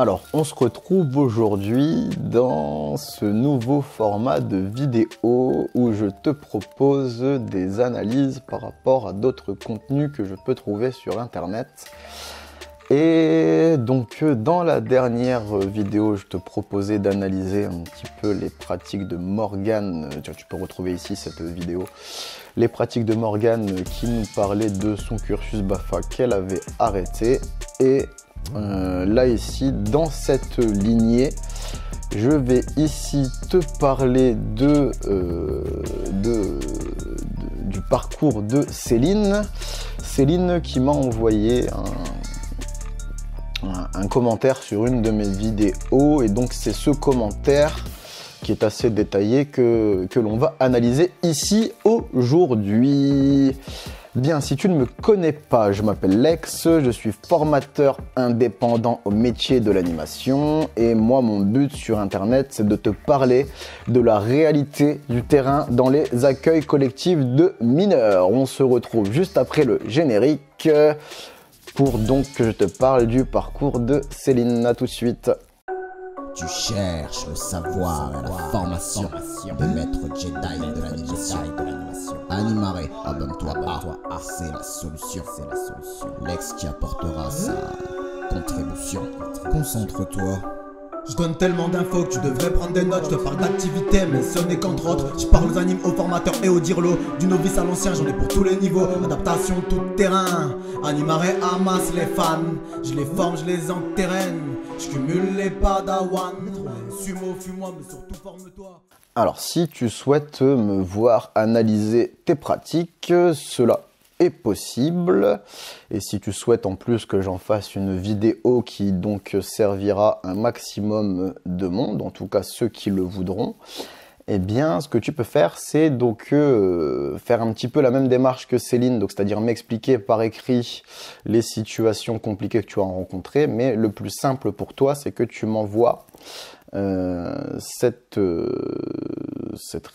Alors, on se retrouve aujourd'hui dans ce nouveau format de vidéo où je te propose des analyses par rapport à d'autres contenus que je peux trouver sur internet. Et donc, dans la dernière vidéo, je te proposais d'analyser un petit peu les pratiques de Morgan. Tu peux retrouver ici cette vidéo. Les pratiques de Morgan qui nous parlait de son cursus BAFA qu'elle avait arrêté. Et là ici, dans cette lignée, je vais ici te parler du parcours de Céline. Céline qui m'a envoyé un commentaire sur une de mes vidéos, et donc c'est ce commentaire qui est assez détaillé que l'on va analyser ici aujourd'hui. Bien, si tu ne me connais pas, je m'appelle Lex, je suis formateur indépendant au métier de l'animation et moi, mon but sur internet, c'est de te parler de la réalité du terrain dans les accueils collectifs de mineurs. On se retrouve juste après le générique pour donc que je te parle du parcours de Céline. À tout de suite. Tu cherches le savoir et la formation de maître Jedi de l'animation. Animare, abonne-toi pas, c'est la solution. Lex qui apportera sa contribution. Concentre-toi. Je donne tellement d'infos que tu devrais prendre des notes. Je te parle d'activité, mais ce n'est qu'entre autres. Je parle aux animes, aux formateurs et aux dirlots. Du novice à l'ancien, j'en ai pour tous les niveaux. Adaptation tout terrain. Animare amasse les fans. Je les forme, je les enterraine. Je cumule les padawans. Sumo, fuis-moi, mais surtout forme-toi. Alors, si tu souhaites me voir analyser tes pratiques, cela est possible. Et si tu souhaites en plus que j'en fasse une vidéo qui donc servira un maximum de monde, en tout cas ceux qui le voudront, eh bien ce que tu peux faire, c'est donc faire un petit peu la même démarche que Céline, donc c'est-à-dire m'expliquer par écrit les situations compliquées que tu as rencontrées, mais le plus simple pour toi, c'est que tu m'envoies cette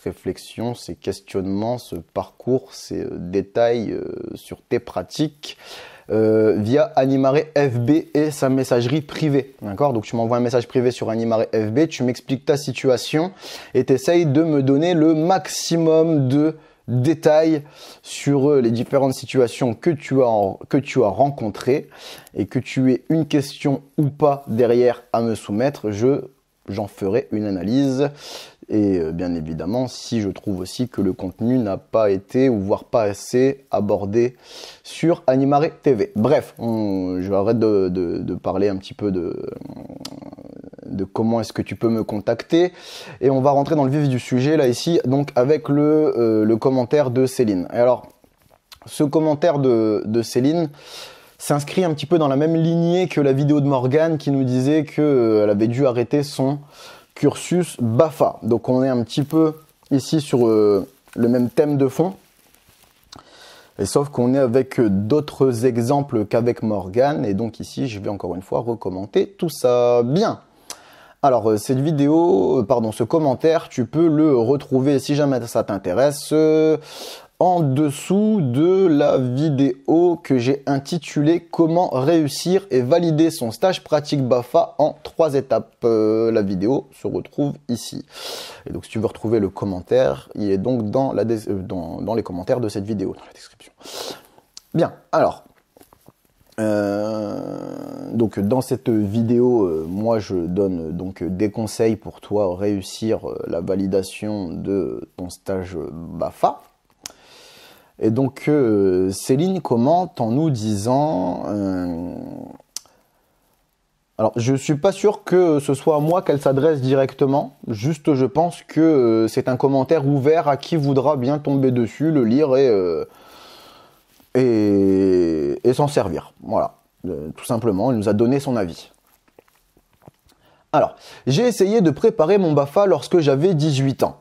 réflexion, ces questionnements, ce parcours, ces détails sur tes pratiques via Animare FB et sa messagerie privée. D'accord? Donc tu m'envoies un message privé sur Animare FB, tu m'expliques ta situation et tu essayes de me donner le maximum de détails sur les différentes situations que tu as rencontrées, et que tu aies une question ou pas derrière à me soumettre, j'en ferai une analyse. Et bien évidemment, si je trouve aussi que le contenu n'a pas été, ou voire pas assez, abordé sur Animare TV. Bref, je vais arrêter de parler un petit peu de comment est-ce que tu peux me contacter. Et on va rentrer dans le vif du sujet, là, ici, donc avec le commentaire de Céline. Et alors, ce commentaire de Céline s'inscrit un petit peu dans la même lignée que la vidéo de Morgane qui nous disait qu'elle avait dû arrêter son cursus BAFA. Donc on est un petit peu ici sur le même thème de fond, et sauf qu'on est avec d'autres exemples qu'avec Morgane, et donc ici je vais encore une fois recommenter tout ça. Bien. Alors cette vidéo, ce commentaire, tu peux le retrouver si jamais ça t'intéresse en dessous de la vidéo que j'ai intitulée « Comment réussir et valider son stage pratique BAFA en 3 étapes ». La vidéo se retrouve ici. Et donc si tu veux retrouver le commentaire, il est donc dans les commentaires de cette vidéo, dans la description. Bien, alors, donc dans cette vidéo, moi je donne donc des conseils pour toi réussir la validation de ton stage BAFA. Et donc Céline commente en nous disant alors je suis pas sûr que ce soit à moi qu'elle s'adresse directement, juste je pense que c'est un commentaire ouvert à qui voudra bien tomber dessus, le lire et s'en servir. Voilà, tout simplement, elle nous a donné son avis. Alors, j'ai essayé de préparer mon BAFA lorsque j'avais 18 ans.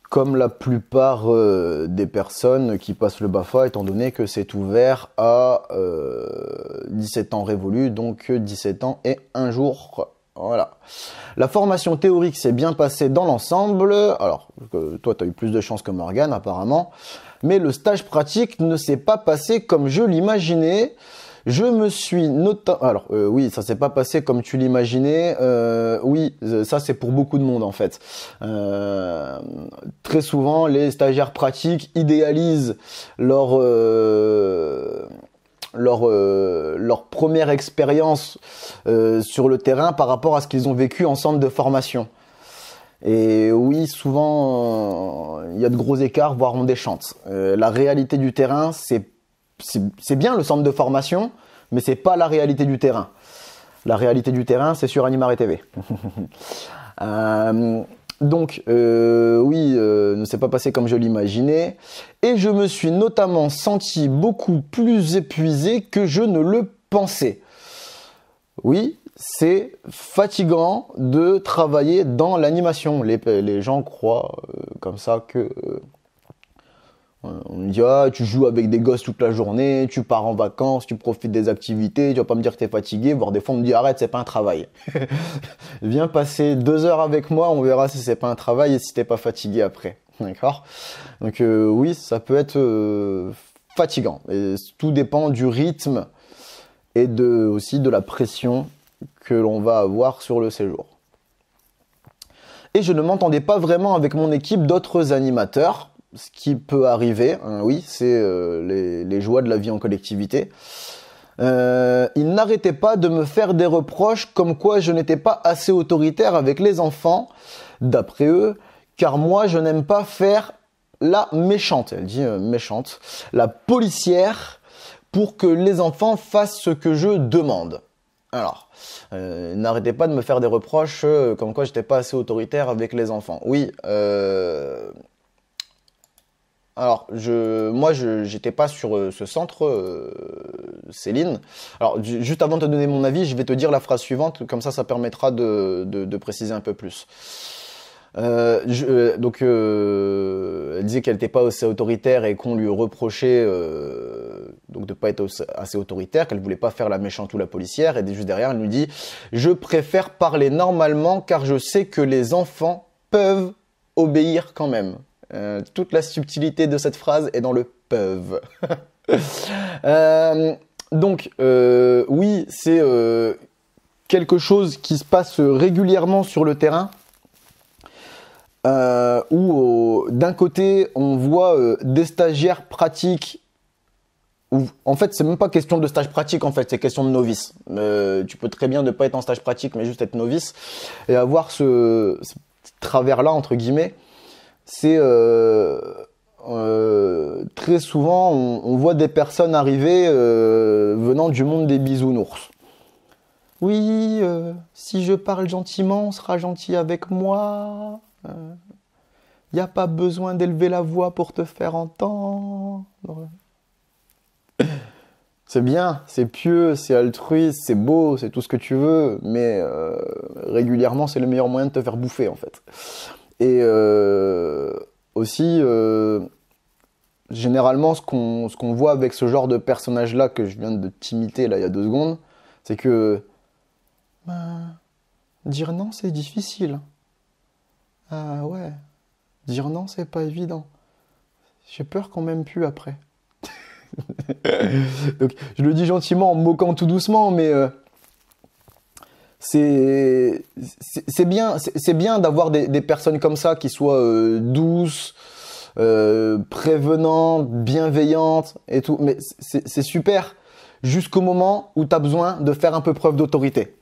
Comme la plupart des personnes qui passent le BAFA, étant donné que c'est ouvert à 17 ans révolus, donc 17 ans et un jour. Voilà. La formation théorique s'est bien passée dans l'ensemble. Alors, toi, tu as eu plus de chance que Morgane, apparemment. Mais le stage pratique ne s'est pas passé comme je l'imaginais. Je me suis notamment... Alors, oui, ça s'est pas passé comme tu l'imaginais. Oui, ça, c'est pour beaucoup de monde, en fait. Très souvent, les stagiaires pratiques idéalisent leur première expérience sur le terrain par rapport à ce qu'ils ont vécu en centre de formation. Et oui, souvent, il y a de gros écarts, voire on déchante. La réalité du terrain, c'est bien le centre de formation, mais c'est pas la réalité du terrain. La réalité du terrain, c'est sur Animare TV. Donc, oui, ne s'est pas passé comme je l'imaginais. Et je me suis notamment senti beaucoup plus épuisé que je ne le pensais. Oui, c'est fatigant de travailler dans l'animation. Les gens croient comme ça que... on me dit, ah, tu joues avec des gosses toute la journée, tu pars en vacances, tu profites des activités, tu vas pas me dire que t'es fatigué, voire des fois on me dit, arrête, c'est pas un travail. Viens passer 2 heures avec moi, on verra si c'est pas un travail et si t'es pas fatigué après. D'accord? Donc oui, ça peut être fatigant. Et tout dépend du rythme et aussi de la pression que l'on va avoir sur le séjour. Et je ne m'entendais pas vraiment avec mon équipe d'autres animateurs, ce qui peut arriver, hein, oui, c'est les joies de la vie en collectivité. Ils n'arrêtaient pas de me faire des reproches comme quoi je n'étais pas assez autoritaire avec les enfants, d'après eux, car moi je n'aime pas faire la méchante, elle dit méchante, la policière, pour que les enfants fassent ce que je demande. Alors, n'arrêtez pas de me faire des reproches comme quoi j'étais pas assez autoritaire avec les enfants. Oui, alors moi j'étais pas sur ce centre, Céline. Alors juste avant de te donner mon avis, je vais te dire la phrase suivante, comme ça permettra de préciser un peu plus. Elle disait qu'elle n'était pas assez autoritaire et qu'on lui reprochait donc de pas être assez autoritaire, qu'elle voulait pas faire la méchante ou la policière, et juste derrière elle nous dit « Je préfère parler normalement car je sais que les enfants peuvent obéir quand même ». Toute la subtilité de cette phrase est dans le « peuvent ». Donc oui, c'est quelque chose qui se passe régulièrement sur le terrain. Où d'un côté on voit des stagiaires pratiques où en fait c'est même pas question de stage pratique, en fait c'est question de novice. Tu peux très bien ne pas être en stage pratique mais juste être novice et avoir ce travers là entre guillemets. C'est très souvent on voit des personnes arriver venant du monde des bisounours. Oui, si je parle gentiment, on sera gentil avec moi. Y a pas besoin d'élever la voix pour te faire entendre. C'est bien, c'est pieux, c'est altruiste, c'est beau, c'est tout ce que tu veux, mais régulièrement c'est le meilleur moyen de te faire bouffer en fait. Et aussi, généralement ce qu'on voit avec ce genre de personnage là que je viens de t'imiter là il y a 2 secondes, c'est que dire non c'est difficile. Ah ouais, dire non, c'est pas évident. J'ai peur qu'on m'aime plus après. Donc, je le dis gentiment en me moquant tout doucement, mais c'est bien d'avoir des personnes comme ça qui soient douces, prévenantes, bienveillantes et tout. Mais c'est super jusqu'au moment où tu as besoin de faire un peu preuve d'autorité.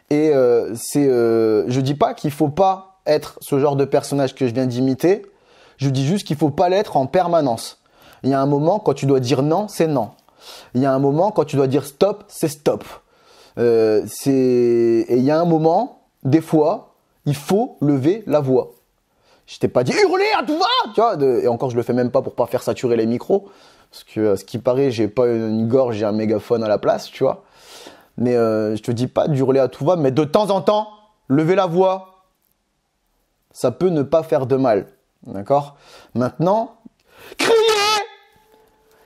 Et je dis pas qu'il faut pas être ce genre de personnage que je viens d'imiter, je dis juste qu'il faut pas l'être en permanence. Il y a un moment quand tu dois dire non, c'est non. Il y a un moment quand tu dois dire stop, c'est stop. Et il y a un moment, des fois, il faut lever la voix. Je t'ai pas dit hurler à tout va, tu vois, et encore je le fais même pas pour pas faire saturer les micros, parce que à ce qui paraît, j'ai pas une gorge, j'ai un mégaphone à la place, tu vois. Mais je te dis pas d'hurler à tout va, mais de temps en temps, lever la voix. Ça peut ne pas faire de mal, d'accord? Maintenant, crier,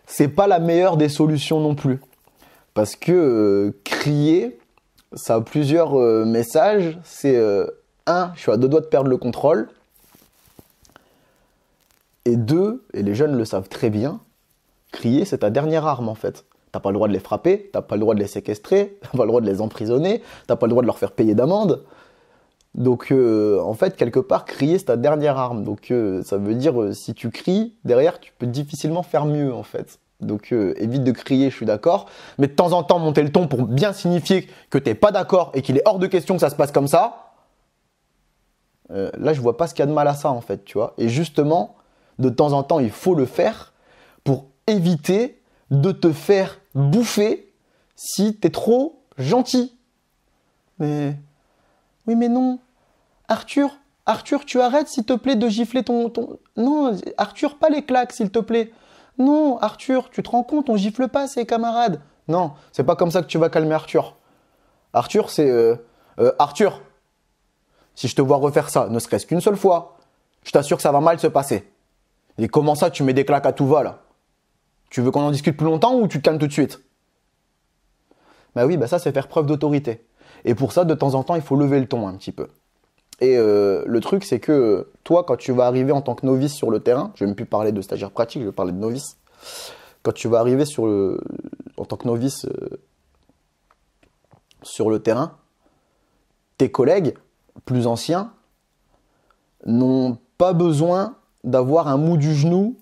c'est pas la meilleure des solutions non plus, parce que crier, ça a plusieurs messages. C'est 1, je suis à 2 doigts de perdre le contrôle, et 2, et les jeunes le savent très bien, crier c'est ta dernière arme en fait, T'as pas le droit de les frapper, t'as pas le droit de les séquestrer, t'as pas le droit de les emprisonner, t'as pas le droit de leur faire payer d'amende. Donc, en fait, quelque part, crier, c'est ta dernière arme. Donc, ça veut dire, si tu cries, derrière, tu peux difficilement faire mieux, en fait. Donc, évite de crier, je suis d'accord. Mais de temps en temps, monter le ton pour bien signifier que t'es pas d'accord et qu'il est hors de question que ça se passe comme ça. Là, je vois pas ce qu'il y a de mal à ça, en fait, tu vois. Et justement, de temps en temps, il faut le faire pour éviter de te faire bouffer si t'es trop gentil. Mais... Oui, mais non. Arthur, tu arrêtes, s'il te plaît, de gifler ton... Non, Arthur, pas les claques, s'il te plaît. Non, Arthur, tu te rends compte, on gifle pas ses camarades. Non, c'est pas comme ça que tu vas calmer Arthur. Arthur, c'est... Arthur, si je te vois refaire ça, ne serait-ce qu'une seule fois, je t'assure que ça va mal se passer. Et comment ça, tu mets des claques à tout va, là? Tu veux qu'on en discute plus longtemps ou tu te calmes tout de suite? Bah oui, bah ça, c'est faire preuve d'autorité. Et pour ça, de temps en temps, il faut lever le ton un petit peu. Et le truc, c'est que toi, quand tu vas arriver en tant que novice sur le terrain, je ne vais même plus parler de stagiaire pratique, je vais parler de novice. Quand tu vas arriver en tant que novice sur le terrain, tes collègues plus anciens n'ont pas besoin d'avoir un mou du genou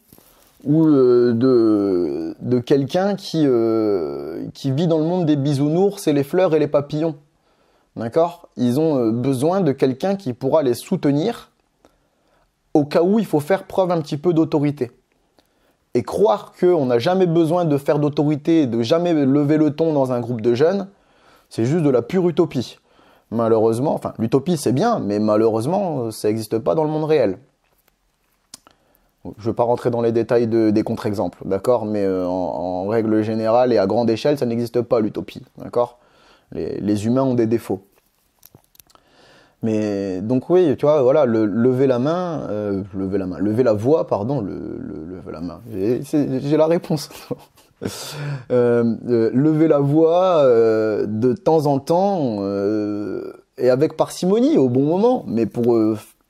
ou de quelqu'un qui vit dans le monde des bisounours et les fleurs et les papillons. D'accord? Ils ont besoin de quelqu'un qui pourra les soutenir au cas où il faut faire preuve un petit peu d'autorité. Et croire qu'on n'a jamais besoin de faire d'autorité, de jamais lever le ton dans un groupe de jeunes, c'est juste de la pure utopie. Malheureusement, enfin l'utopie c'est bien, mais malheureusement ça n'existe pas dans le monde réel. Je ne veux pas rentrer dans les détails des contre-exemples, d'accord? Mais en règle générale et à grande échelle, ça n'existe pas l'utopie, d'accord? Les humains ont des défauts. Mais donc oui, tu vois, voilà, lever la voix, pardon, lever la main. J'ai la réponse. Lever la voix de temps en temps et avec parcimonie au bon moment, mais pour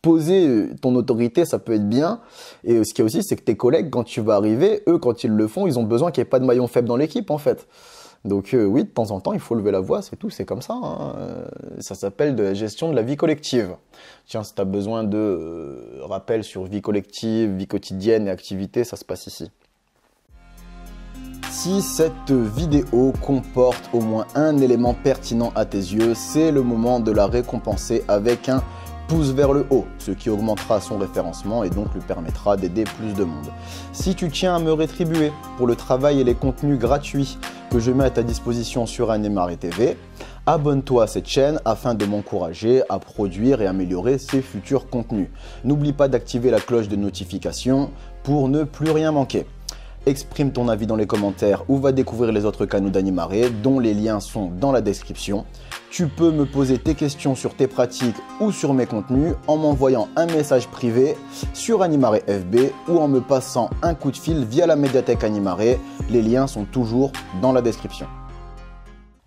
poser ton autorité, ça peut être bien. Et ce qu'il y a aussi, c'est que tes collègues, quand tu vas arriver, eux, quand ils le font, ils ont besoin qu'il n'y ait pas de maillon faible dans l'équipe, en fait. Donc oui, de temps en temps, il faut lever la voix, c'est tout, c'est comme ça. Hein. Ça s'appelle de la gestion de la vie collective. Tiens, si tu as besoin de rappels sur vie collective, vie quotidienne et activité, ça se passe ici. Si cette vidéo comporte au moins un élément pertinent à tes yeux, c'est le moment de la récompenser avec un pouce vers le haut, ce qui augmentera son référencement et donc lui permettra d'aider plus de monde. Si tu tiens à me rétribuer pour le travail et les contenus gratuits que je mets à ta disposition sur Animaré TV, abonne-toi à cette chaîne afin de m'encourager à produire et améliorer ces futurs contenus. N'oublie pas d'activer la cloche de notification pour ne plus rien manquer. Exprime ton avis dans les commentaires ou va découvrir les autres canaux d'Animaré dont les liens sont dans la description. Tu peux me poser tes questions sur tes pratiques ou sur mes contenus en m'envoyant un message privé sur Animaré FB ou en me passant un coup de fil via la médiathèque Animaré. Les liens sont toujours dans la description.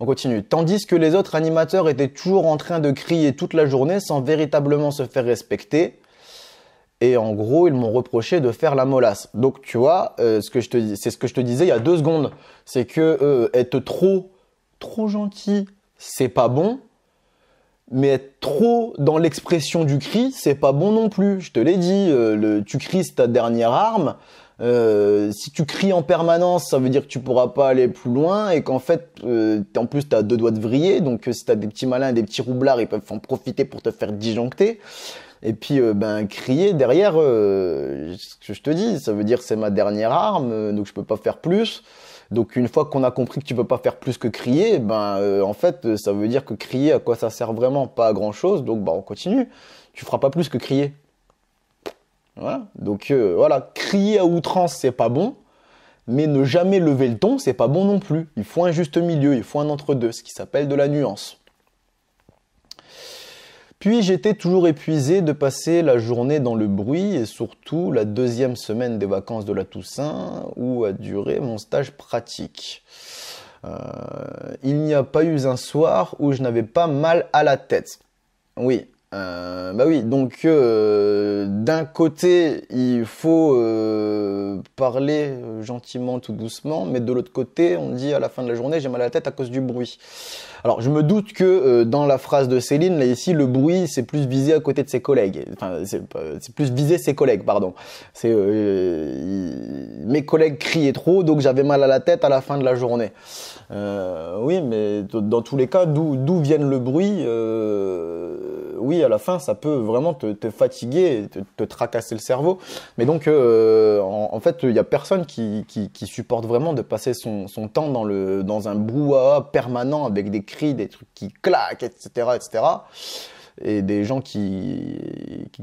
On continue. Tandis que les autres animateurs étaient toujours en train de crier toute la journée sans véritablement se faire respecter. Et en gros, ils m'ont reproché de faire la molasse. Donc, tu vois, c'est ce que je te disais il y a 2 secondes. C'est que être trop gentil, c'est pas bon. Mais être trop dans l'expression du cri, c'est pas bon non plus. Je te l'ai dit, tu cries, c'est ta dernière arme. Si tu cries en permanence, ça veut dire que tu pourras pas aller plus loin et qu'en fait, en plus, tu as 2 doigts de vriller. Donc, si tu as des petits malins et des petits roublards, ils peuvent en profiter pour te faire disjoncter. Et puis, crier derrière, ce que je te dis, ça veut dire que c'est ma dernière arme, donc je peux pas faire plus. Donc, une fois qu'on a compris que tu peux pas faire plus que crier, en fait, ça veut dire que crier, à quoi ça sert vraiment? Pas à grand chose. Donc, on continue. Tu feras pas plus que crier. Voilà. Donc, voilà. Crier à outrance, c'est pas bon. Mais ne jamais lever le ton, c'est pas bon non plus. Il faut un juste milieu, il faut un entre-deux, ce qui s'appelle de la nuance. Puis j'étais toujours épuisé de passer la journée dans le bruit et surtout la 2e semaine des vacances de la Toussaint où a duré mon stage pratique. Il n'y a pas eu un soir où je n'avais pas mal à la tête. Oui, Bah oui, donc d'un côté, il faut parler gentiment, tout doucement, mais de l'autre côté, on dit à la fin de la journée, j'ai mal à la tête à cause du bruit. Alors, je me doute que dans la phrase de Céline, là ici, le bruit, c'est plus visé à côté de ses collègues. Enfin, c'est plus visé ses collègues, pardon. C'est mes collègues criaient trop, donc j'avais mal à la tête à la fin de la journée. Oui, mais dans tous les cas, d'où vienne le bruit, oui, à la fin, ça peut vraiment te fatiguer, te tracasser le cerveau. Mais donc, en fait, il y a personne qui supporte vraiment de passer son temps dans un brouhaha permanent avec des cris, des trucs qui claquent, etc., etc. Et des gens qui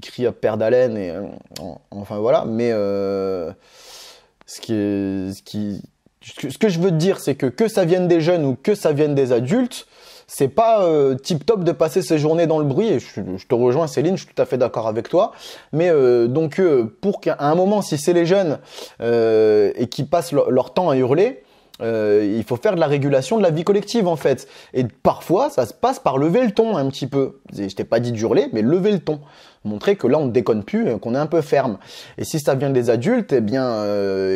crient à perte d'haleine et enfin voilà. Mais ce que je veux te dire, c'est que ça vienne des jeunes ou que ça vienne des adultes, c'est pas tip top de passer ses journées dans le bruit. Et je te rejoins, Céline, je suis tout à fait d'accord avec toi. Mais donc pour qu'à un moment, si c'est les jeunes et qui passent leur temps à hurler, il faut faire de la régulation de la vie collective en fait. Et parfois, ça se passe par lever le ton un petit peu. Je t'ai pas dit d'hurler, mais lever le ton. Montrer que là, on ne déconne plus, qu'on est un peu ferme. Et si ça vient des adultes, eh bien,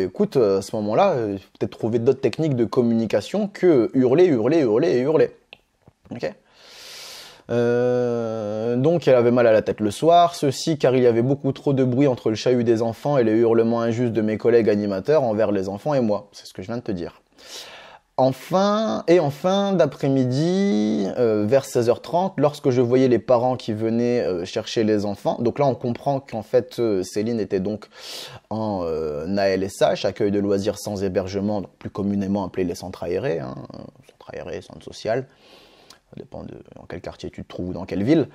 écoute, à ce moment-là, il faut peut-être trouver d'autres techniques de communication que hurler, hurler, hurler et hurler. Ok. Donc elle avait mal à la tête le soir, ceci car il y avait beaucoup trop de bruit entre le chahut des enfants et les hurlements injustes de mes collègues animateurs envers les enfants et moi. C'est ce que je viens de te dire. Enfin d'après-midi, vers 16h30, lorsque je voyais les parents qui venaient chercher les enfants, donc là on comprend qu'en fait Céline était donc en ALSH, accueil de loisirs sans hébergement, donc plus communément appelé les centres aérés, centres aérés, centres sociaux. Ça dépend de dans quel quartier tu te trouves ou dans quelle ville.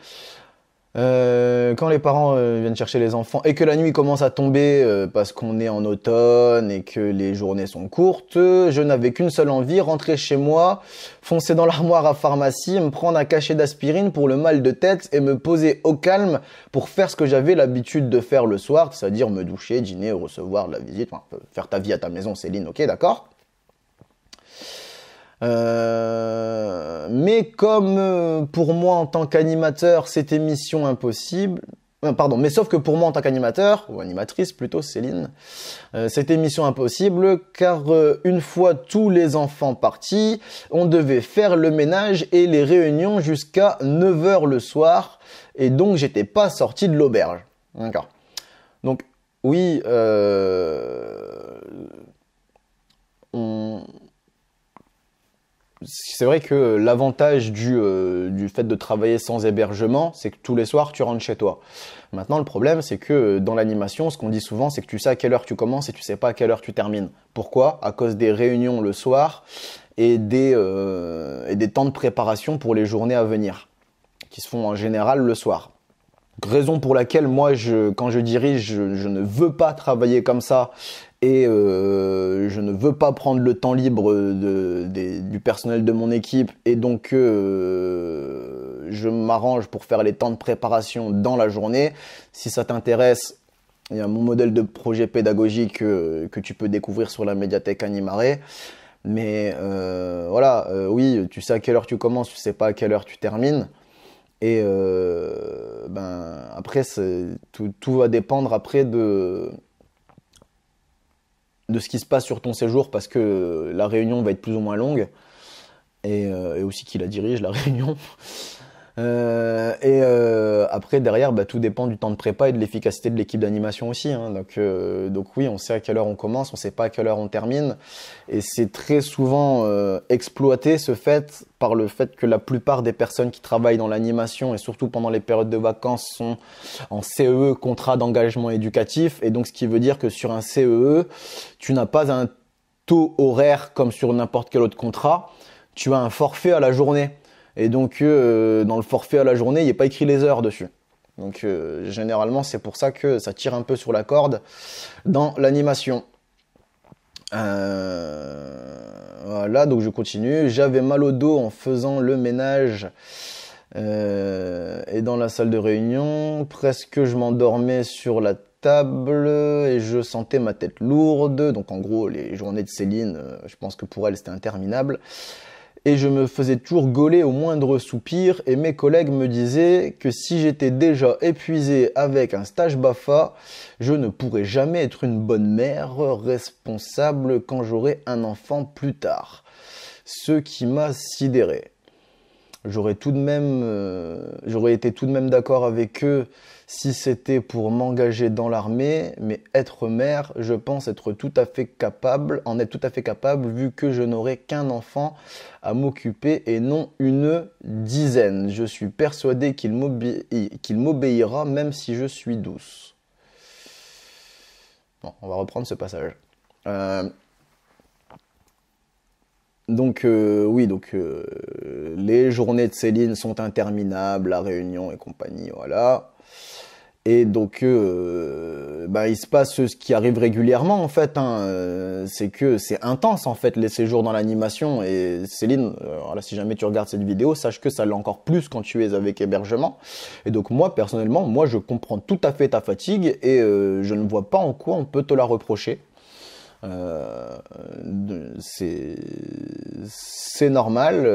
Quand les parents viennent chercher les enfants et que la nuit commence à tomber parce qu'on est en automne et que les journées sont courtes, je n'avais qu'une seule envie, rentrer chez moi, foncer dans l'armoire à pharmacie, me prendre un cachet d'aspirine pour le mal de tête et me poser au calme pour faire ce que j'avais l'habitude de faire le soir, c'est-à-dire me doucher, dîner, recevoir de la visite, enfin, faire ta vie à ta maison, Céline, ok, d'accord ? Mais comme pour moi en tant qu'animateur, c'était mission impossible. Mais sauf que pour moi en tant qu'animateur, ou animatrice plutôt, Céline, c'était mission impossible car une fois tous les enfants partis, on devait faire le ménage et les réunions jusqu'à 9h le soir et donc j'étais pas sorti de l'auberge. D'accord. Donc oui, c'est vrai que l'avantage du fait de travailler sans hébergement, c'est que tous les soirs, tu rentres chez toi. Maintenant, le problème, c'est que dans l'animation, ce qu'on dit souvent, c'est que tu sais à quelle heure tu commences et tu sais pas à quelle heure tu termines. Pourquoi ? À cause des réunions le soir et des temps de préparation pour les journées à venir, qui se font en général le soir. Raison pour laquelle moi, quand je dirige, je ne veux pas travailler comme ça et je ne veux pas prendre le temps libre du personnel de mon équipe et donc je m'arrange pour faire les temps de préparation dans la journée. Si ça t'intéresse, il y a mon modèle de projet pédagogique que tu peux découvrir sur la médiathèque Animaré. Mais voilà, oui, tu sais à quelle heure tu commences, tu sais pas à quelle heure tu termines. Et après, tout va dépendre après de ce qui se passe sur ton séjour parce que la réunion va être plus ou moins longue et aussi qui la dirige, la réunion. Après, derrière, tout dépend du temps de prépa et de l'efficacité de l'équipe d'animation aussi. Donc oui, on sait à quelle heure on commence, on sait pas à quelle heure on termine. Et c'est très souvent exploité par le fait que la plupart des personnes qui travaillent dans l'animation et surtout pendant les périodes de vacances sont en CEE, contrat d'engagement éducatif. Et donc, ce qui veut dire que sur un CEE, tu n'as pas un taux horaire comme sur n'importe quel autre contrat. Tu as un forfait à la journée. Et donc, dans le forfait à la journée, il n'y a pas écrit les heures dessus. Donc, généralement, c'est pour ça que ça tire un peu sur la corde dans l'animation. Voilà, donc je continue. J'avais mal au dos en faisant le ménage et dans la salle de réunion. Presque je m'endormais sur la table et je sentais ma tête lourde. Donc, en gros, les journées de Céline, je pense que pour elle, c'était interminable. et je me faisais toujours gauler au moindre soupir et mes collègues me disaient que si j'étais déjà épuisé avec un stage BAFA, je ne pourrais jamais être une bonne mère responsable quand j'aurai un enfant plus tard. Ce qui m'a sidéré. J'aurais été tout de même d'accord avec eux si c'était pour m'engager dans l'armée, mais être mère, je pense en être tout à fait capable vu que je n'aurai qu'un enfant à m'occuper et non une dizaine. Je suis persuadé qu'il m'obéira même si je suis douce. Bon, on va reprendre ce passage. Les journées de Céline sont interminables, la réunion et compagnie, voilà. Et donc, il se passe ce qui arrive régulièrement en fait. C'est que c'est intense en fait les séjours dans l'animation. Et Céline, si jamais tu regardes cette vidéo, sache que ça l'est encore plus quand tu es avec hébergement. Et donc moi personnellement, je comprends tout à fait ta fatigue et je ne vois pas en quoi on peut te la reprocher. C'est normal.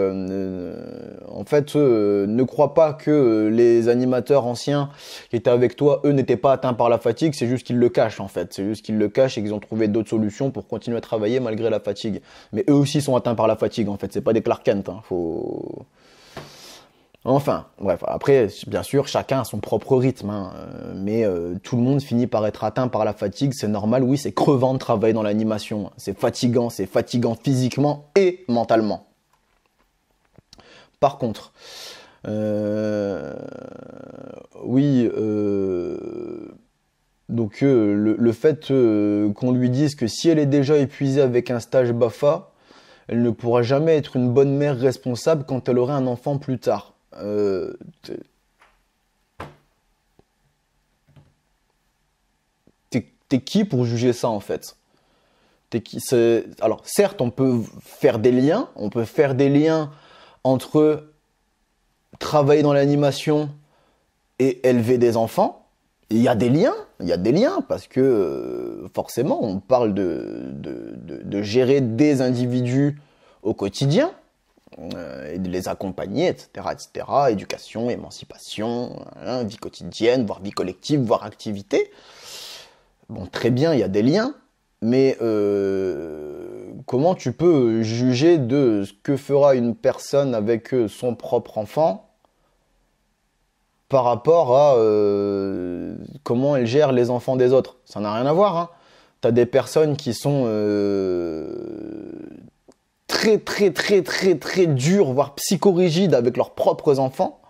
En fait, ne crois pas que les animateurs anciens qui étaient avec toi, eux, n'étaient pas atteints par la fatigue. C'est juste qu'ils le cachent, en fait. C'est juste qu'ils le cachent et qu'ils ont trouvé d'autres solutions pour continuer à travailler malgré la fatigue. Mais eux aussi sont atteints par la fatigue, en fait. C'est pas des Clark Kent. Enfin, bref, après, bien sûr, chacun a son propre rythme, mais tout le monde finit par être atteint par la fatigue, c'est normal, oui, c'est crevant de travailler dans l'animation, c'est fatigant physiquement et mentalement. Par contre, le fait qu'on lui dise que si elle est déjà épuisée avec un stage BAFA, elle ne pourra jamais être une bonne mère responsable quand elle aura un enfant plus tard. T'es qui pour juger ça en fait? Alors certes, on peut faire des liens, entre travailler dans l'animation et élever des enfants. Il y a des liens parce que forcément on parle de gérer des individus au quotidien. Et de les accompagner, etc., éducation, émancipation, vie quotidienne, voire vie collective, voire activité. Bon, très bien, il y a des liens, mais comment tu peux juger de ce que fera une personne avec son propre enfant par rapport à comment elle gère les enfants des autres? Ça n'a rien à voir, T'as des personnes qui sont très dures, voire psychorigides avec leurs propres enfants,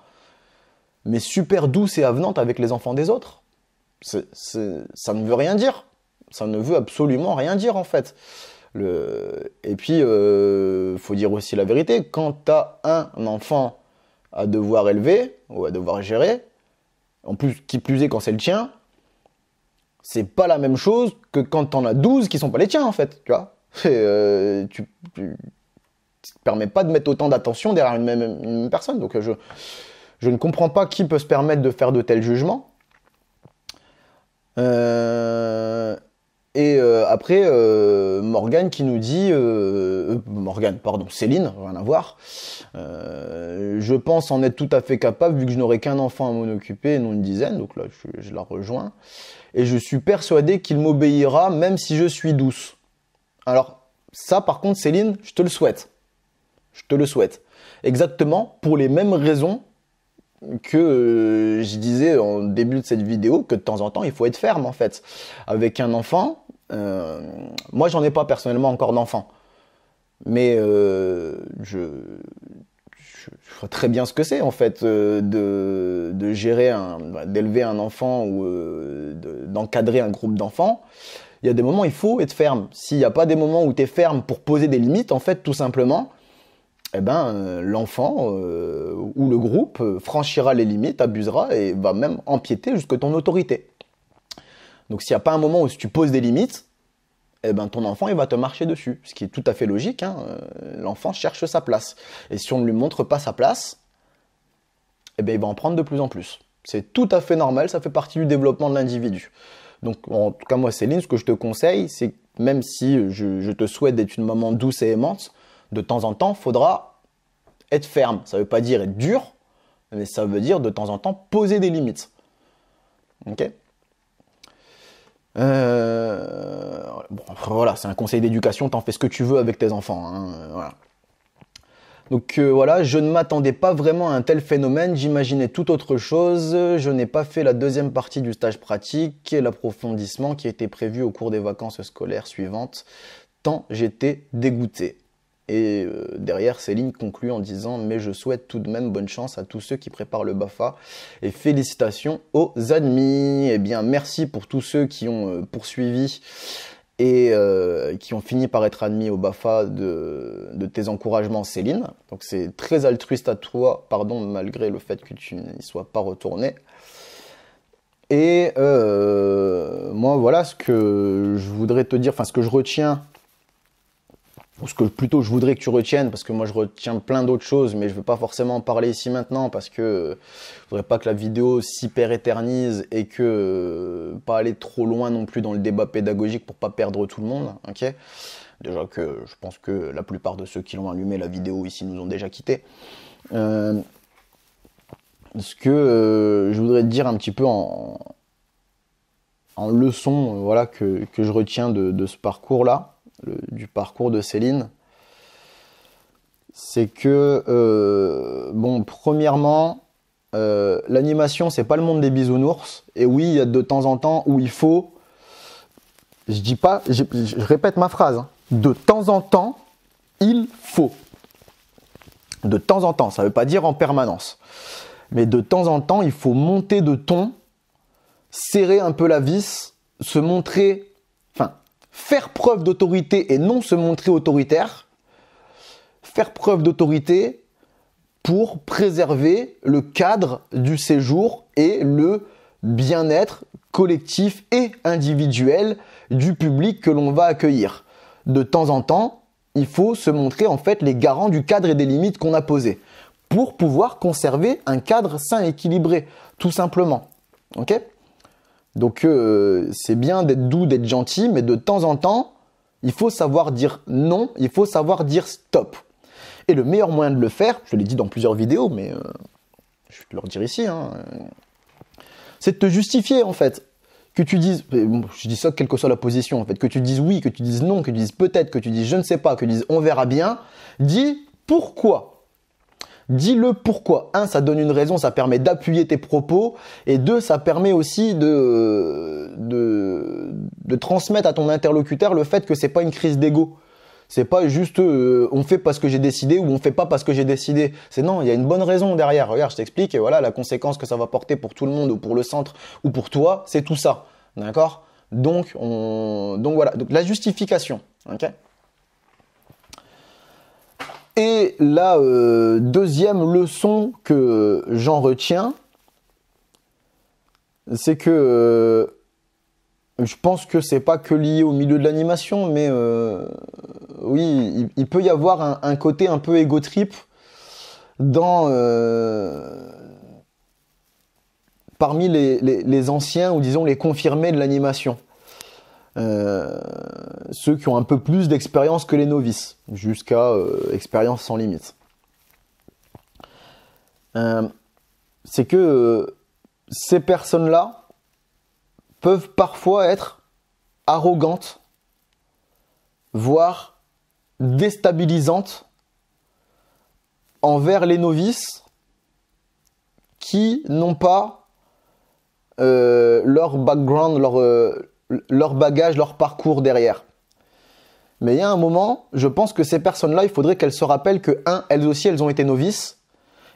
mais super douces et avenantes avec les enfants des autres. Ça ne veut rien dire. Ça ne veut absolument rien dire, en fait. Et puis, faut dire aussi la vérité, quand tu as un enfant à devoir élever, ou à devoir gérer, en plus, qui plus est quand c'est le tien, c'est pas la même chose que quand t'en as 12 qui sont pas les tiens, en fait, tu vois. Tu te permets pas de mettre autant d'attention derrière une même personne. Donc je ne comprends pas qui peut se permettre de faire de tels jugements. Après, Morgane qui nous dit... Céline, rien à voir. Je pense en être tout à fait capable vu que je n'aurai qu'un enfant à m'en occuper et non une dizaine. Donc là, je la rejoins. Et je suis persuadé qu'il m'obéira même si je suis douce. Alors, ça, par contre, Céline, je te le souhaite. Je te le souhaite. Exactement pour les mêmes raisons que je disais en début de cette vidéo, que de temps en temps, il faut être ferme, en fait. Avec un enfant, moi, j'en ai pas personnellement encore d'enfant. Mais je vois très bien ce que c'est, en fait, de gérer d'élever un enfant ou d'encadrer un groupe d'enfants. Il y a des moments où il faut être ferme. S'il n'y a pas des moments où tu es ferme pour poser des limites, en fait, tout simplement, l'enfant ou le groupe franchira les limites, abusera et va même empiéter jusque ton autorité. Donc s'il n'y a pas un moment où tu poses des limites, ton enfant il va te marcher dessus. Ce qui est tout à fait logique, l'enfant cherche sa place. Et si on ne lui montre pas sa place, il va en prendre de plus en plus. C'est tout à fait normal, ça fait partie du développement de l'individu. Donc, en tout cas, moi, Céline, ce que je te conseille, c'est que même si je te souhaite d'être une maman douce et aimante, de temps en temps, il faudra être ferme. Ça veut pas dire être dur, mais ça veut dire de temps en temps poser des limites. Ok. Bon, voilà, c'est un conseil d'éducation, t'en fais ce que tu veux avec tes enfants. Hein, voilà. Donc voilà, je ne m'attendais pas vraiment à un tel phénomène, j'imaginais tout autre chose. Je n'ai pas fait la deuxième partie du stage pratique et l'approfondissement qui était prévu au cours des vacances scolaires suivantes, tant j'étais dégoûté. Et derrière, Céline conclut en disant « Mais je souhaite tout de même bonne chance à tous ceux qui préparent le BAFA et félicitations aux admis. » Eh bien, merci pour tous ceux qui ont poursuivi et qui ont fini par être admis au BAFA de tes encouragements, Céline. Donc c'est très altruiste à toi, pardon, malgré le fait que tu n'y sois pas retourné. Et moi, voilà ce que je voudrais te dire, enfin ce que je retiens, ou ce que plutôt je voudrais que tu retiennes, parce que moi je retiens plein d'autres choses, mais je ne veux pas forcément en parler ici maintenant, parce que je voudrais pas que la vidéo s'hyper éternise et que pas aller trop loin non plus dans le débat pédagogique pour pas perdre tout le monde. Ok. Déjà que je pense que la plupart de ceux qui l'ont allumé la vidéo ici nous ont déjà quittés. Ce que je voudrais te dire un petit peu en leçon, voilà, que je retiens de ce parcours-là, du parcours de Céline, c'est que, bon, premièrement, l'animation, c'est pas le monde des bisounours. Et oui, il y a de temps en temps où il faut, je dis pas, je répète ma phrase, hein, de temps en temps, il faut. De temps en temps, ça veut pas dire en permanence. Mais de temps en temps, il faut monter de ton, serrer un peu la vis, se montrer, enfin, faire preuve d'autorité et non se montrer autoritaire. Faire preuve d'autorité pour préserver le cadre du séjour et le bien-être collectif et individuel du public que l'on va accueillir. De temps en temps, il faut se montrer en fait les garants du cadre et des limites qu'on a posées pour pouvoir conserver un cadre sain et équilibré, tout simplement. Ok ? Donc c'est bien d'être doux, d'être gentil, mais de temps en temps, il faut savoir dire non, il faut savoir dire stop. Et le meilleur moyen de le faire, je l'ai dit dans plusieurs vidéos, mais je vais te le redire ici, hein, c'est de te justifier en fait. Que tu dises, je dis ça quelle que soit la position en fait, que tu dises oui, que tu dises non, que tu dises peut-être, que tu dises je ne sais pas, que tu dises on verra bien, dis pourquoi. Dis-le pourquoi. 1, ça donne une raison, ça permet d'appuyer tes propos. Et 2, ça permet aussi de transmettre à ton interlocuteur le fait que c'est pas une crise d'ego. C'est pas juste on fait parce que j'ai décidé ou on fait pas parce que j'ai décidé. C'est non, il y a une bonne raison derrière. Regarde, je t'explique et voilà la conséquence que ça va porter pour tout le monde ou pour le centre ou pour toi, c'est tout ça. D'accord ? Donc voilà, donc la justification. OK ? Et la deuxième leçon que j'en retiens, c'est que je pense que c'est pas que lié au milieu de l'animation, mais oui, il peut y avoir un côté un peu ego trip parmi les anciens ou disons les confirmés de l'animation. Ceux qui ont un peu plus d'expérience que les novices, jusqu'à expérience sans limite. C'est que ces personnes-là peuvent parfois être arrogantes, voire déstabilisantes envers les novices qui n'ont pas leur background, leur bagage, leur parcours derrière. Mais il y a un moment, je pense que ces personnes-là, il faudrait qu'elles se rappellent que, elles aussi, elles ont été novices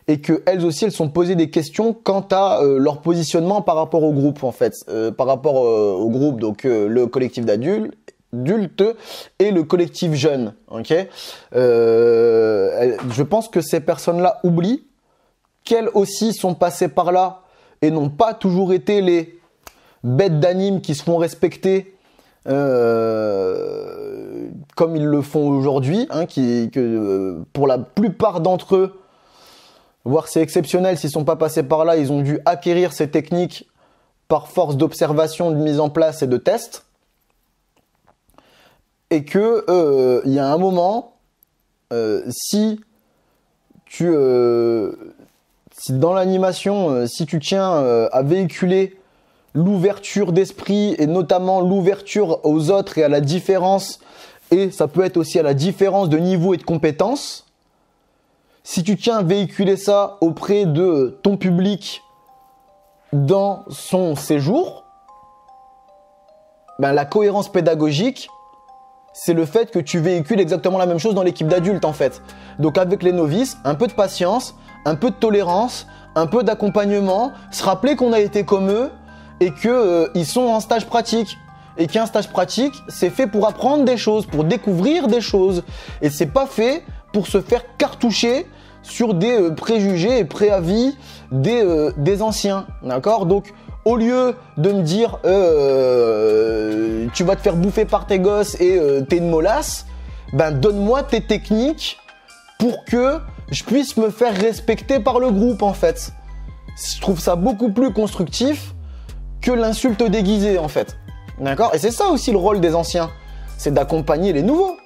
et qu'elles aussi, elles sont posées des questions quant à leur positionnement par rapport au groupe, en fait. Par rapport au groupe, donc le collectif d'adultes et le collectif jeune. Okay, je pense que ces personnes-là oublient qu'elles aussi sont passées par là et n'ont pas toujours été les bêtes d'anime qui se font respecter comme ils le font aujourd'hui, hein, pour la plupart d'entre eux, voire c'est exceptionnel s'ils ne sont pas passés par là, ils ont dû acquérir ces techniques par force d'observation, de mise en place et de tests. Et que il y a un moment, si si dans l'animation, si tu tiens à véhiculer l'ouverture d'esprit et notamment l'ouverture aux autres et à la différence, et ça peut être aussi à la différence de niveau et de compétences, si tu tiens à véhiculer ça auprès de ton public dans son séjour, ben la cohérence pédagogique, c'est le fait que tu véhicules exactement la même chose dans l'équipe d'adultes en fait. Donc avec les novices, un peu de patience, un peu de tolérance, un peu d'accompagnement, se rappeler qu'on a été comme eux et qu'ils sont en stage pratique. Et qu'un stage pratique, c'est fait pour apprendre des choses, pour découvrir des choses. Et c'est pas fait pour se faire cartoucher sur des préjugés et préavis des anciens. D'accord? Donc, au lieu de me dire tu vas te faire bouffer par tes gosses et t'es une molasse, ben donne-moi tes techniques pour que je puisse me faire respecter par le groupe en fait. Je trouve ça beaucoup plus constructif que l'insulte déguisée en fait. D'accord? Et c'est ça aussi le rôle des anciens, c'est d'accompagner les nouveaux.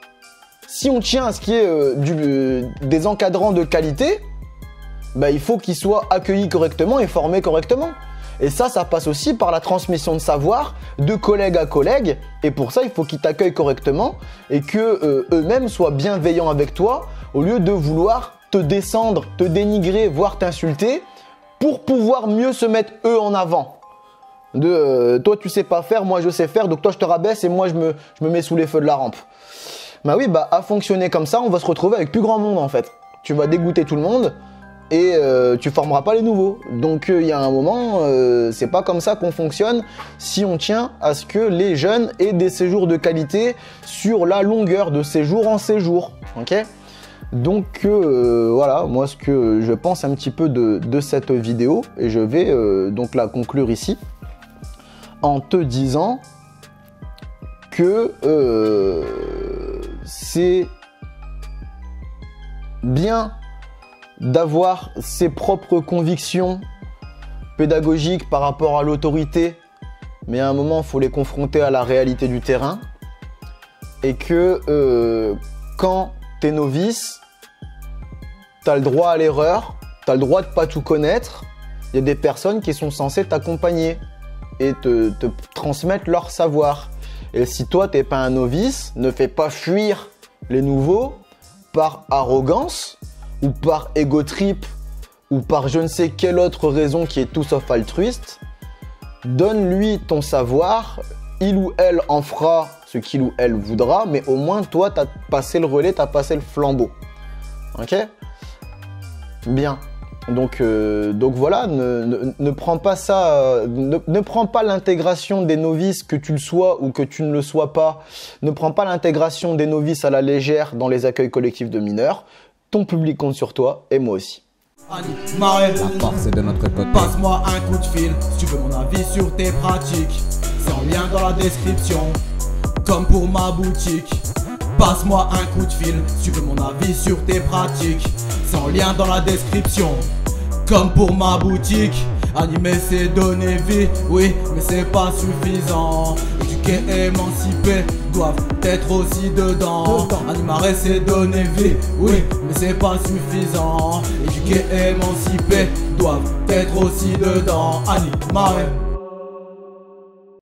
Si on tient à ce qui est des encadrants de qualité, ben, il faut qu'ils soient accueillis correctement et formés correctement. Et ça passe aussi par la transmission de savoir de collègue à collègue. Et pour ça, il faut qu'ils t'accueillent correctement et que eux-mêmes soient bienveillants avec toi au lieu de vouloir te descendre, te dénigrer, voire t'insulter pour pouvoir mieux se mettre eux en avant. Toi tu sais pas faire, moi je sais faire, donc toi je te rabaisse et moi je me mets sous les feux de la rampe. Bah oui, bah à fonctionner comme ça, on va se retrouver avec plus grand monde en fait. Tu vas dégoûter tout le monde et tu formeras pas les nouveaux. Donc il y a un moment, c'est pas comme ça qu'on fonctionne si on tient à ce que les jeunes aient des séjours de qualité sur la longueur de séjour en séjour. Ok ? Donc voilà, moi ce que je pense un petit peu de cette vidéo, et je vais donc la conclure ici en te disant que c'est bien d'avoir ses propres convictions pédagogiques par rapport à l'autorité, mais à un moment, il faut les confronter à la réalité du terrain. Et que quand t'es novice, t'as le droit à l'erreur, t'as le droit de pas tout connaître. Il y a des personnes qui sont censées t'accompagner et te transmettre leur savoir. Et si toi, t'es pas un novice, ne fais pas fuir les nouveaux par arrogance ou par ego trip ou par je ne sais quelle autre raison qui est tout sauf altruiste. Donne-lui ton savoir, il ou elle en fera ce qu'il ou elle voudra, mais au moins toi, t'as passé le relais, t'as passé le flambeau. Ok ? Bien. Donc voilà, ne prends pas ça, ne prends pas l'intégration des novices, que tu le sois ou que tu ne le sois pas. Ne prends pas l'intégration des novices à la légère dans les accueils collectifs de mineurs. Ton public compte sur toi et moi aussi. Marais, La force est de notre côté. passe-moi un coup de fil si tu veux mon avis sur tes pratiques. C'est en lien dans la description, comme pour ma boutique. Passe-moi un coup de fil si tu veux mon avis sur tes pratiques. C'est en lien dans la description, comme pour ma boutique. Animer c'est donner vie, oui, mais c'est pas suffisant. Éduquer et émanciper doivent être aussi dedans. Animer c'est donner vie, oui, mais c'est pas suffisant. Éduquer et émanciper doivent être aussi dedans. Animer.